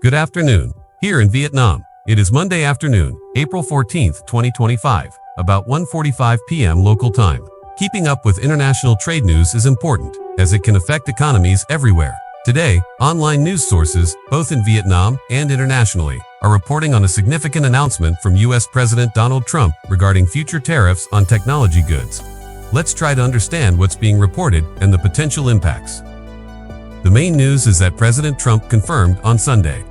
Good afternoon. Here in Vietnam, it is Monday afternoon, April 14th, 2025, about 1:45 p.m. local time. Keeping up with international trade news is important, as it can affect economies everywhere. Today, online news sources, both in Vietnam and internationally, are reporting on a significant announcement from U.S. President Donald Trump regarding future tariffs on technology goods. Let's try to understand what's being reported and the potential impacts. The main news is that President Trump confirmed on Sunday,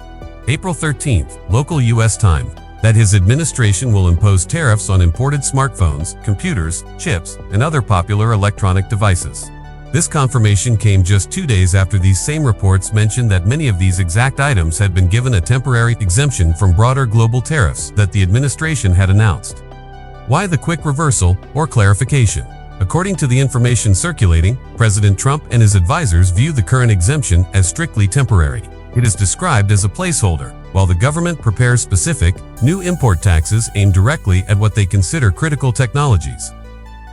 April 13th, local U.S. time, that his administration will impose tariffs on imported smartphones, computers, chips, and other popular electronic devices. This confirmation came just 2 days after these same reports mentioned that many of these exact items had been given a temporary exemption from broader global tariffs that the administration had announced. Why the quick reversal or clarification? According to the information circulating, President Trump and his advisors view the current exemption as strictly temporary. It is described as a placeholder, while the government prepares specific, new import taxes aimed directly at what they consider critical technologies.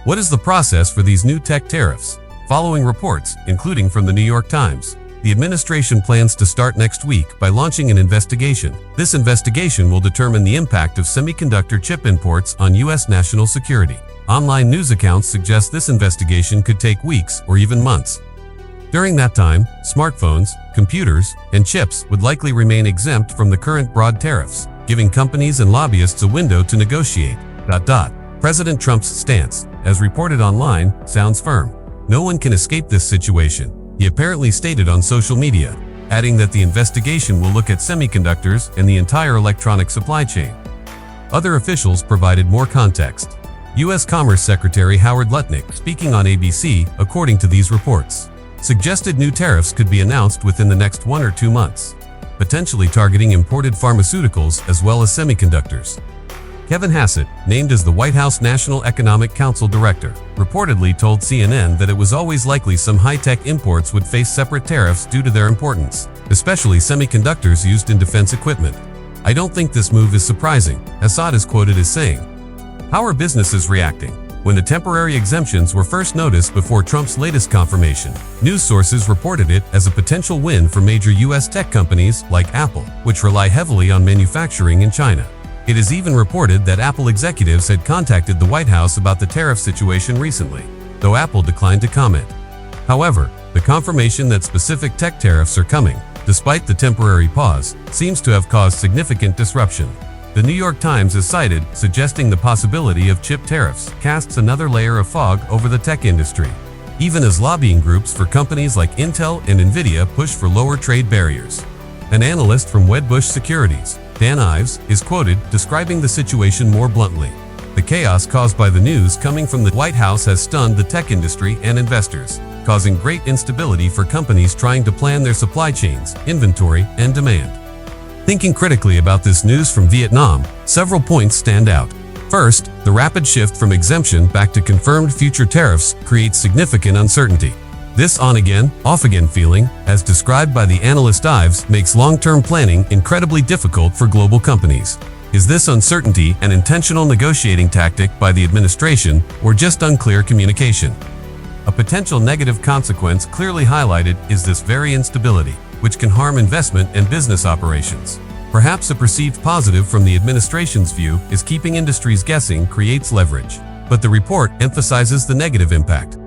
What is the process for these new tech tariffs? Following reports, including from the New York Times, the administration plans to start next week by launching an investigation. This investigation will determine the impact of semiconductor chip imports on U.S. national security. Online news accounts suggest this investigation could take weeks or even months. During that time, smartphones, computers, and chips would likely remain exempt from the current broad tariffs, giving companies and lobbyists a window to negotiate. President Trump's stance, as reported online, sounds firm. No one can escape this situation, he apparently stated on social media, adding that the investigation will look at semiconductors and the entire electronic supply chain. Other officials provided more context. U.S. Commerce Secretary Howard Lutnick, speaking on ABC, according to these reports, suggested new tariffs could be announced within the next 1 or 2 months, potentially targeting imported pharmaceuticals as well as semiconductors. Kevin Hassett, named as the White House National Economic Council Director, reportedly told CNN that it was always likely some high-tech imports would face separate tariffs due to their importance, especially semiconductors used in defense equipment. I don't think this move is surprising, Hassett is quoted as saying. How are businesses reacting? When the temporary exemptions were first noticed before Trump's latest confirmation, news sources reported it as a potential win for major U.S. tech companies like Apple, which rely heavily on manufacturing in China. It is even reported that Apple executives had contacted the White House about the tariff situation recently, though Apple declined to comment. However, the confirmation that specific tech tariffs are coming, despite the temporary pause, seems to have caused significant disruption. The New York Times is cited, suggesting the possibility of chip tariffs casts another layer of fog over the tech industry, even as lobbying groups for companies like Intel and Nvidia push for lower trade barriers. An analyst from Wedbush Securities, Dan Ives, is quoted describing the situation more bluntly. The chaos caused by the news coming from the White House has stunned the tech industry and investors, causing great instability for companies trying to plan their supply chains, inventory, and demand. Thinking critically about this news from Vietnam, several points stand out. First, the rapid shift from exemption back to confirmed future tariffs creates significant uncertainty. This on-again, off-again feeling, as described by the analyst Ives, makes long-term planning incredibly difficult for global companies. Is this uncertainty an intentional negotiating tactic by the administration or just unclear communication? A potential negative consequence clearly highlighted is this very instability, which can harm investment and business operations. Perhaps a perceived positive from the administration's view is keeping industries guessing creates leverage, but the report emphasizes the negative impact.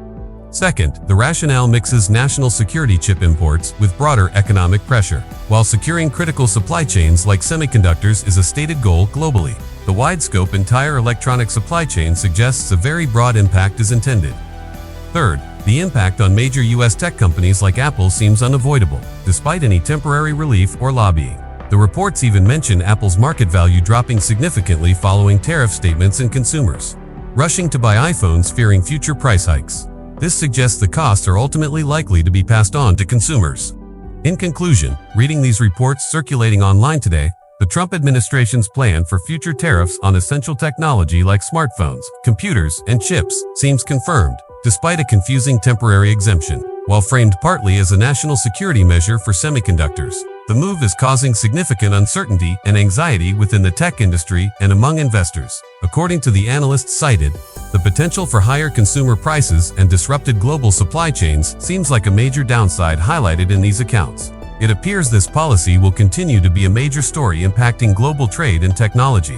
Second, the rationale mixes national security chip imports with broader economic pressure. While securing critical supply chains like semiconductors is a stated goal globally, the wide-scope entire electronic supply chain suggests a very broad impact is intended. Third, the impact on major U.S. tech companies like Apple seems unavoidable, despite any temporary relief or lobbying. The reports even mention Apple's market value dropping significantly following tariff statements and consumers rushing to buy iPhones fearing future price hikes. This suggests the costs are ultimately likely to be passed on to consumers. In conclusion, reading these reports circulating online today, the Trump administration's plan for future tariffs on essential technology like smartphones, computers, and chips seems confirmed, despite a confusing temporary exemption. While framed partly as a national security measure for semiconductors, the move is causing significant uncertainty and anxiety within the tech industry and among investors. According to the analysts cited, the potential for higher consumer prices and disrupted global supply chains seems like a major downside highlighted in these accounts. It appears this policy will continue to be a major story impacting global trade and technology.